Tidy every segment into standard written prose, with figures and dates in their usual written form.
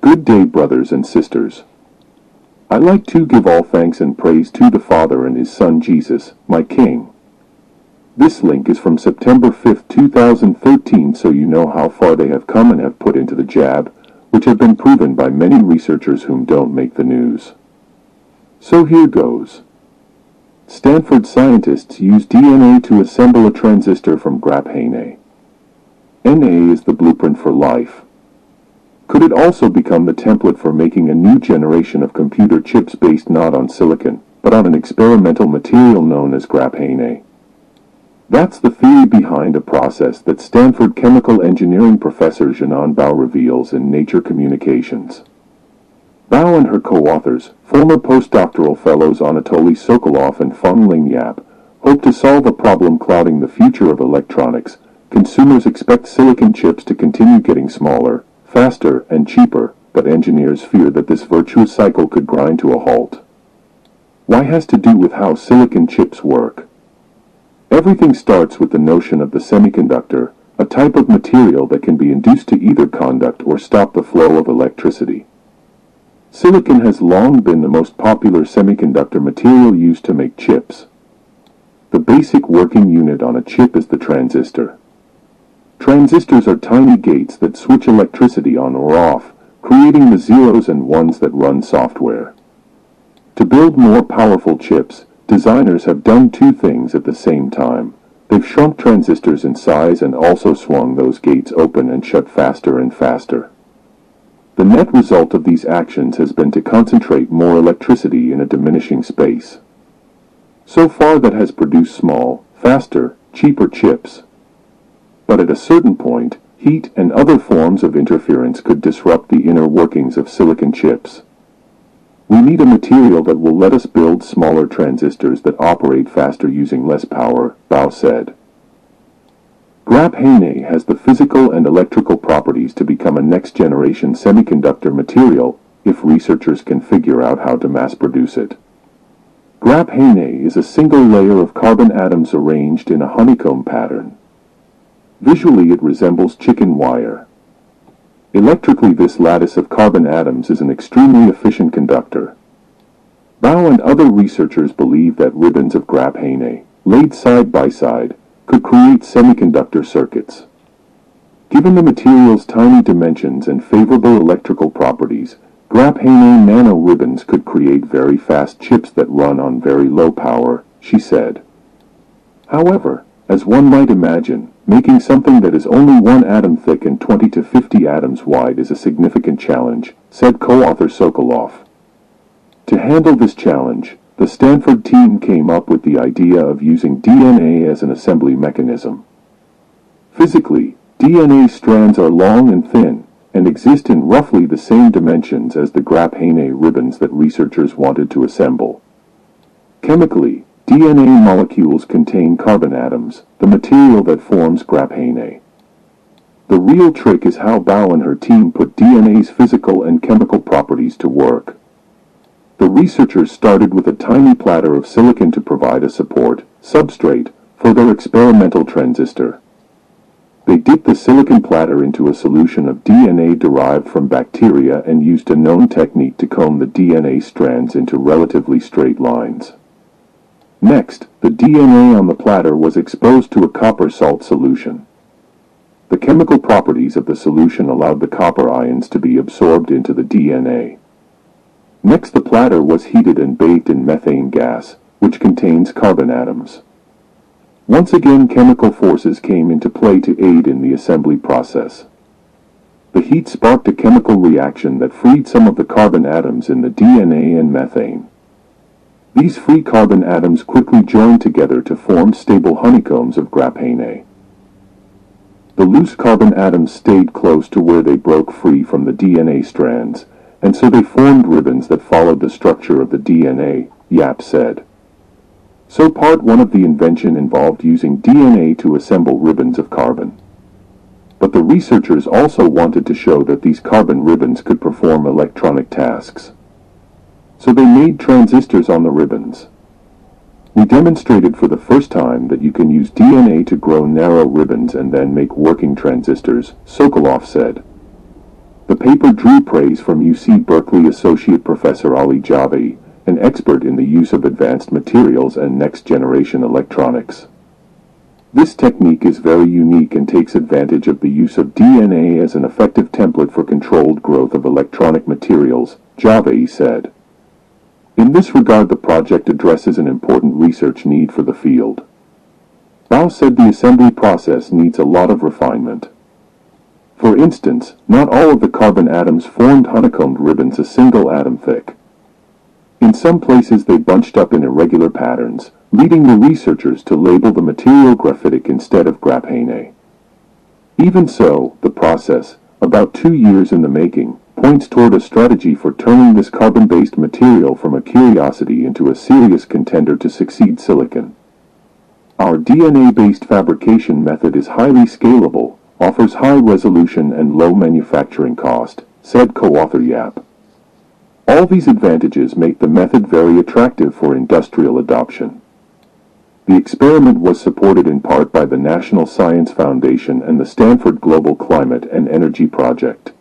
Good day, brothers and sisters. I like to give all thanks and praise to the Father and His Son Jesus, my King. This link is from September 5th, 2013, so you know how far they have come and have put into the jab, which have been proven by many researchers whom don't make the news. So here goes. Stanford scientists use DNA to assemble a transistor from graphene. Na is the blueprint for life. Could it also become the template for making a new generation of computer chips based not on silicon, but on an experimental material known as graphene? That's the theory behind a process that Stanford chemical engineering professor Jinan Bao reveals in Nature Communications. Bao and her co-authors, former postdoctoral fellows Anatoly Sokolov and Feng-Ling Yap, hope to solve a problem clouding the future of electronics. Consumers expect silicon chips to continue getting smaller, faster, and cheaper, but engineers fear that this virtuous cycle could grind to a halt. Why has to do with how silicon chips work. Everything starts with the notion of the semiconductor, a type of material that can be induced to either conduct or stop the flow of electricity. Silicon has long been the most popular semiconductor material used to make chips. The basic working unit on a chip is the transistor. Transistors are tiny gates that switch electricity on or off, creating the zeros and ones that run software. To build more powerful chips, designers have done two things at the same time. They've shrunk transistors in size and also swung those gates open and shut faster and faster. The net result of these actions has been to concentrate more electricity in a diminishing space. So far that has produced small, faster, cheaper chips. But at a certain point, heat and other forms of interference could disrupt the inner workings of silicon chips. We need a material that will let us build smaller transistors that operate faster using less power, Bao said. Graphene has the physical and electrical properties to become a next-generation semiconductor material if researchers can figure out how to mass-produce it. Graphene is a single layer of carbon atoms arranged in a honeycomb pattern. Visually, it resembles chicken wire. Electrically, this lattice of carbon atoms is an extremely efficient conductor. Bao and other researchers believe that ribbons of graphene, laid side by side, could create semiconductor circuits. Given the material's tiny dimensions and favorable electrical properties, graphene nanoribbons could create very fast chips that run on very low power, she said. However, as one might imagine, making something that is only 1 atom thick and 20 to 50 atoms wide is a significant challenge, said co-author Sokolov. To handle this challenge, the Stanford team came up with the idea of using DNA as an assembly mechanism. Physically, DNA strands are long and thin, and exist in roughly the same dimensions as the graphene ribbons that researchers wanted to assemble. Chemically, DNA molecules contain carbon atoms, the material that forms graphene. The real trick is how Bao and her team put DNA's physical and chemical properties to work. The researchers started with a tiny platter of silicon to provide a support, substrate, for their experimental transistor. They dipped the silicon platter into a solution of DNA derived from bacteria and used a known technique to comb the DNA strands into relatively straight lines. Next, the DNA on the platter was exposed to a copper salt solution. The chemical properties of the solution allowed the copper ions to be absorbed into the DNA. Next, the platter was heated and baked in methane gas, which contains carbon atoms. Once again, chemical forces came into play to aid in the assembly process. The heat sparked a chemical reaction that freed some of the carbon atoms in the DNA and methane. These free carbon atoms quickly joined together to form stable honeycombs of graphene. The loose carbon atoms stayed close to where they broke free from the DNA strands, and so they formed ribbons that followed the structure of the DNA, Yap said. So part one of the invention involved using DNA to assemble ribbons of carbon. But the researchers also wanted to show that these carbon ribbons could perform electronic tasks. So they made transistors on the ribbons. We demonstrated for the first time that you can use DNA to grow narrow ribbons and then make working transistors, Sokolov said. The paper drew praise from UC Berkeley Associate Professor Ali Javi, an expert in the use of advanced materials and next-generation electronics. This technique is very unique and takes advantage of the use of DNA as an effective template for controlled growth of electronic materials, Javi said. In this regard, the project addresses an important research need for the field. Bao said the assembly process needs a lot of refinement. For instance, not all of the carbon atoms formed honeycombed ribbons a single atom thick. In some places they bunched up in irregular patterns, leading the researchers to label the material graphitic instead of graphene. Even so, the process, about 2 years in the making, points toward a strategy for turning this carbon-based material from a curiosity into a serious contender to succeed silicon. Our DNA-based fabrication method is highly scalable, offers high resolution and low manufacturing cost, said co-author Yap. All these advantages make the method very attractive for industrial adoption. The experiment was supported in part by the National Science Foundation and the Stanford Global Climate and Energy Project.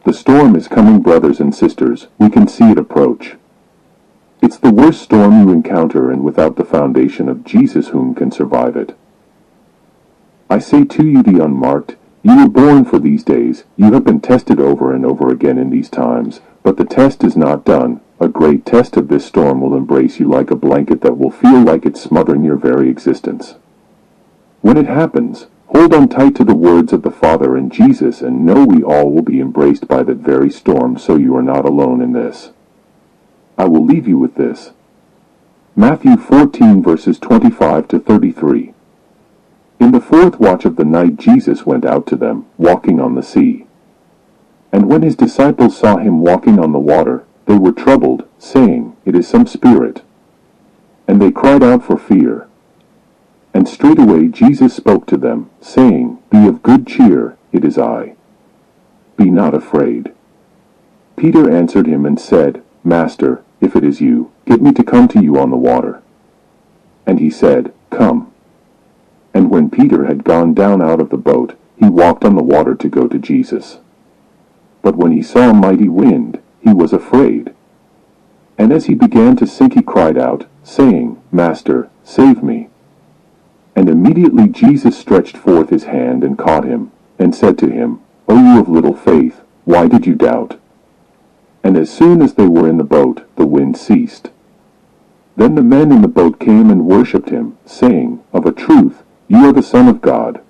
The storm is coming, brothers and sisters, we can see it approach. It's the worst storm you encounter, and without the foundation of Jesus, whom can survive it? I say to you, the unmarked, you were born for these days, you have been tested over and over again in these times, but the test is not done. A great test of this storm will embrace you like a blanket that will feel like it's smothering your very existence. When it happens, hold on tight to the words of the Father and Jesus, and know we all will be embraced by that very storm, so you are not alone in this. I will leave you with this. Matthew 14 verses 25 to 33. In the fourth watch of the night Jesus went out to them, walking on the sea. And when his disciples saw him walking on the water, they were troubled, saying, It is some spirit. And they cried out for fear. And straightway Jesus spoke to them, saying, Be of good cheer, it is I. Be not afraid. Peter answered him and said, Master, if it is you, get me to come to you on the water. And he said, Come. And when Peter had gone down out of the boat, he walked on the water to go to Jesus. But when he saw a mighty wind, he was afraid. And as he began to sink, he cried out, saying, Master, save me. And immediately Jesus stretched forth his hand and caught him, and said to him, O you of little faith, why did you doubt? And as soon as they were in the boat, the wind ceased. Then the men in the boat came and worshipped him, saying, Of a truth, you are the Son of God.